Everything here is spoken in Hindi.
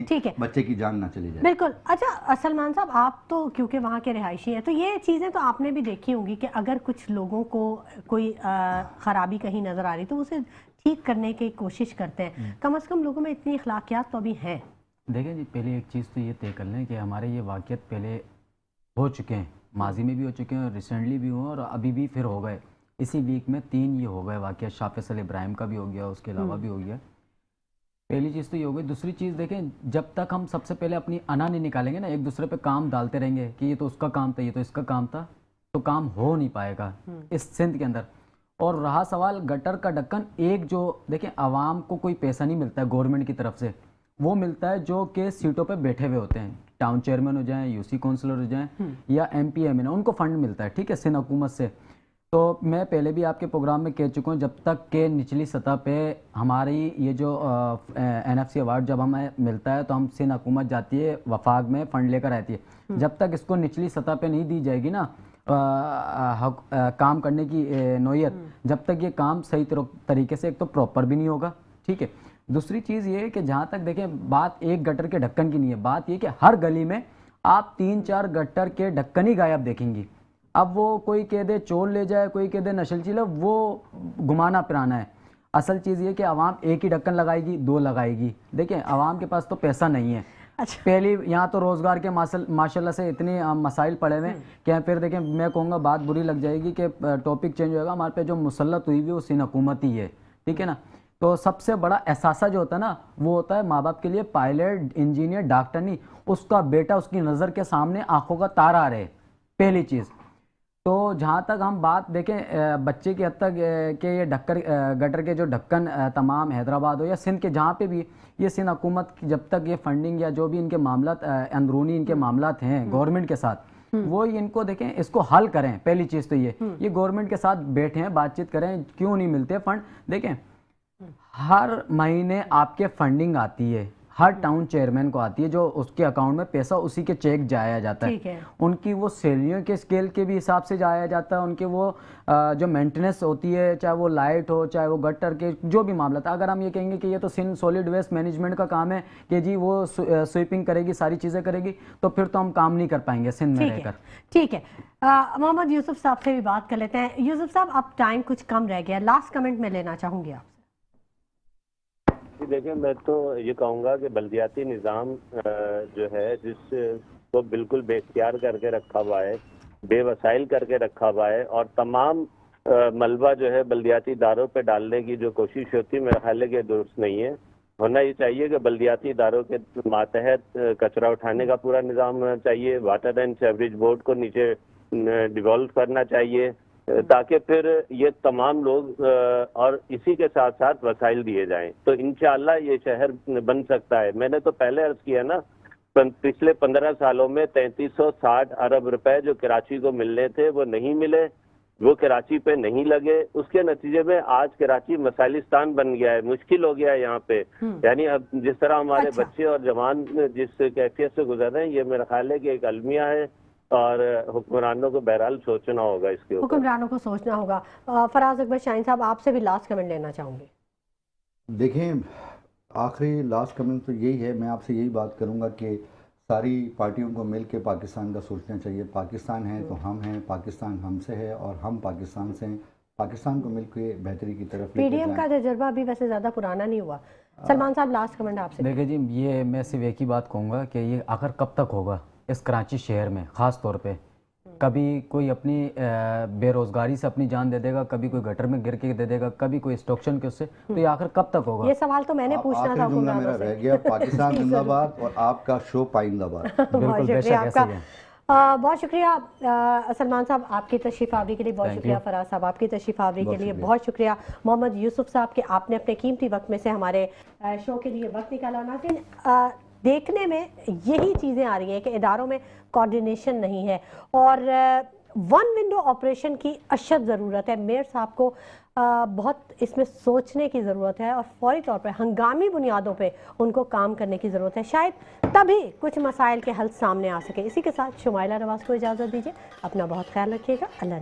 ठीक है, बच्चे की जान ना चली जाए। बिल्कुल। अच्छा सलमान साहब, आप तो क्योंकि वहाँ के रिहायशी हैं, तो ये चीज़ें तो आपने भी देखी होंगी कि अगर कुछ लोगों को कोई ख़राबी कहीं नज़र आ रही तो उसे ठीक करने की कोशिश करते हैं। कम से कम लोगों में इतनी अखलाकियात तो अभी हैं। देखें जी, पहले एक चीज़ तो ये तय कर लें कि हमारे ये वाक़यात पहले हो चुके हैं, माजी में भी हो चुके हैं और रिसेंटली भी हुए और अभी भी फिर हो गए। इसी वीक में 3 ये हो गए वाक़या। शाह फैसल इब्राहिम का भी हो गया, उसके अलावा भी हो गया। पहली चीज़ तो ये हो गई। दूसरी चीज़ देखें, जब तक हम सबसे पहले अपनी अना नहीं निकालेंगे ना, एक दूसरे पे काम डालते रहेंगे कि ये तो उसका काम था, ये तो इसका काम था, तो काम हो नहीं पाएगा इस सिंध के अंदर। और रहा सवाल गटर का ढक्कन, एक जो देखें, आवाम को कोई पैसा नहीं मिलता है गवर्नमेंट की तरफ से, वो मिलता है जो कि सीटों पे बैठे हुए होते हैं, टाउन चेयरमैन हो जाएं, यूसी काउंसलर हो जाएं या एमपी एमएनए, उनको फंड मिलता है, ठीक है, सिंध हुकूमत से। तो मैं पहले भी आपके प्रोग्राम में कह चुका हूँ, जब तक के निचली सतह पे हमारी ये जो एनएफसी अवार्ड जब हमें मिलता है तो हम सिंध हुकूमत जाती है वफाक में फ़ंड लेकर आती है। जब तक इसको निचली सतह पे नहीं दी जाएगी ना काम करने की नौयत, जब तक ये काम सही तरीके से एक तो प्रॉपर भी नहीं होगा, ठीक है। दूसरी चीज़ ये है कि जहाँ तक देखें, बात एक गटर के ढक्कन की नहीं है, बात ये कि हर गली में आप 3-4 गटर के ढक्कन ही गायब देखेंगी। अब वो कोई कह दे चोर ले जाए, कोई कह दे नशल चिला, वो घुमाना फिराना है। असल चीज़ ये कि आवाम एक ही ढक्कन लगाएगी, 2 लगाएगी। देखें, आवाम के पास तो पैसा नहीं है। अच्छा। पहली यहाँ तो रोज़गार के माशाल्लाह से इतने मसाइल पड़े हुए हैं कि फिर देखें, मैं कहूँगा बात बुरी लग जाएगी कि टॉपिक चेंज होगा, हमारे पे जो मुसल्लत हुई हुई वो सिंध हुकूमत ही है, ठीक है ना। तो सबसे बड़ा एहसासा जो होता है ना, वो होता है माँ बाप के लिए, पायलट, इंजीनियर, डॉक्टर नहीं, उसका बेटा उसकी नज़र के सामने आंखों का तारा आ रहे, पहली चीज़। तो जहाँ तक हम बात देखें बच्चे की हद तक के ये गटर के जो ढक्कन तमाम हैदराबाद हो या सिंध के जहाँ पे भी, ये सिंध हुकूमत की जब तक ये फंडिंग या जो भी इनके मामलात अंदरूनी इनके मामलात हैं गवर्नमेंट के साथ, वो इनको देखें, इसको हल करें। पहली चीज़ तो ये गवर्नमेंट के साथ बैठें, बातचीत करें, क्यों नहीं मिलते फंड। देखें, हर महीने आपके फंडिंग आती है, हर टाउन चेयरमैन को आती है, जो उसके अकाउंट में पैसा उसी के चेक जाया जाता है। उनकी वो सैलरियों के स्केल के भी हिसाब से जाया जाता है, उनके वो जो मेंटेनेंस होती है, चाहे वो लाइट हो, चाहे वो गटर के जो भी मामला था। अगर हम ये कहेंगे कि ये तो सिंध सॉलिड वेस्ट मैनेजमेंट का काम है कि जी वो स्वीपिंग करेगी, सारी चीज़ें करेगी, तो फिर तो हम काम नहीं कर पाएंगे सिंध में रहकर। ठीक है, मोहम्मद यूसुफ साहब से भी बात कर लेते हैं। यूसुफ साहब, अब टाइम कुछ कम रह गया, लास्ट कमेंट में लेना चाहूँगी आपसे। देखिए, मैं तो ये कहूँगा कि बल्दियाती निज़ाम जो है, जिसको बिल्कुल बेख्तियार करके रखा हुआ है, बेवसाइल करके रखा हुआ है, और तमाम मलबा जो है बल्दियाती इदारों पे डालने की जो कोशिश होती है, मेरे ख्याल है कि दुरुस्त नहीं है। होना ये चाहिए कि बल्दियाती इदारों के मातहत कचरा उठाने का पूरा निज़ाम होना चाहिए, वाटर एंड सीवरेज बोर्ड को नीचे डिवॉल्व करना चाहिए, ताकि फिर ये तमाम लोग और इसी के साथ साथ वसाइल दिए जाएं, तो इंशाअल्लाह ये शहर बन सकता है। मैंने तो पहले अर्ज किया ना, पिछले 15 सालों में 3360 अरब रुपए जो कराची को मिलने थे वो नहीं मिले, वो कराची पे नहीं लगे। उसके नतीजे में आज कराची मसाइलिस्तान बन गया है, मुश्किल हो गया है यहाँ पे। यानी अब जिस तरह हमारे बच्चे और जवान जिस कैफियत से गुजर रहे हैं, ये मेरा ख्याल है कि एक अलमिया है और हुक्मरानों को बहरहाल सोचना होगा इसके ऊपर। हुक्मरानों को सोचना होगा। फराज अकबर शाहीन साहब, आपसे भी लास्ट कमेंट लेना चाहूँगी। देखें, आखिरी लास्ट कमेंट तो यही है, मैं आपसे यही बात करूंगा कि सारी पार्टियों को मिल के पाकिस्तान का सोचना चाहिए। पाकिस्तान है तो हम हैं, पाकिस्तान हमसे है और हम पाकिस्तान से हैं। पाकिस्तान को मिल के बेहतरी की तरफ पीडीएम का तजर्बा अभी वैसे ज़्यादा पुराना नहीं हुआ। सलमान साहब, लास्ट कमेंट आपसे। देखिए जी, ये मैं सिर्फ एक ही बात कहूँगा कि ये आखिर कब तक होगा इस कराची शहर में, ख़ास तौर पे कभी कोई अपनी बेरोजगारी से अपनी जान दे देगा, कभी कोई गटर में गिर के दे देगा, कभी कोई स्टॉक्शन के उससे, तो ये आखिर कब तक होगा? ये सवाल तो मैंने पूछना था। जुमला मेरा रह गया, पाकिस्तान जिंदाबाद और आपका शो पाइंदाबाद। बिल्कुल, बेशक ऐसे ही है। बहुत शुक्रिया सलमान साहब, आपकी तशरीफ आवरी के लिए बहुत शुक्रिया। फराज साहब, आपकी तशरीफ आवरी के लिए बहुत शुक्रिया। मोहम्मद यूसुफ साहब के आपने अपने कीमती वक्त में से हमारे शो के लिए वक्त निकाला। नाज़रीन, देखने में यही चीज़ें आ रही हैं कि इदारों में कोऑर्डिनेशन नहीं है और वन विंडो ऑपरेशन की अशद ज़रूरत है। मेयर साहब को बहुत इसमें सोचने की ज़रूरत है और फौरी तौर पर हंगामी बुनियादों पे उनको काम करने की ज़रूरत है, शायद तभी कुछ मसाइल के हल सामने आ सके। इसी के साथ शुमाइला नवाज़ को इजाज़त दीजिए। अपना बहुत ख्याल रखिएगा। अल्लाह।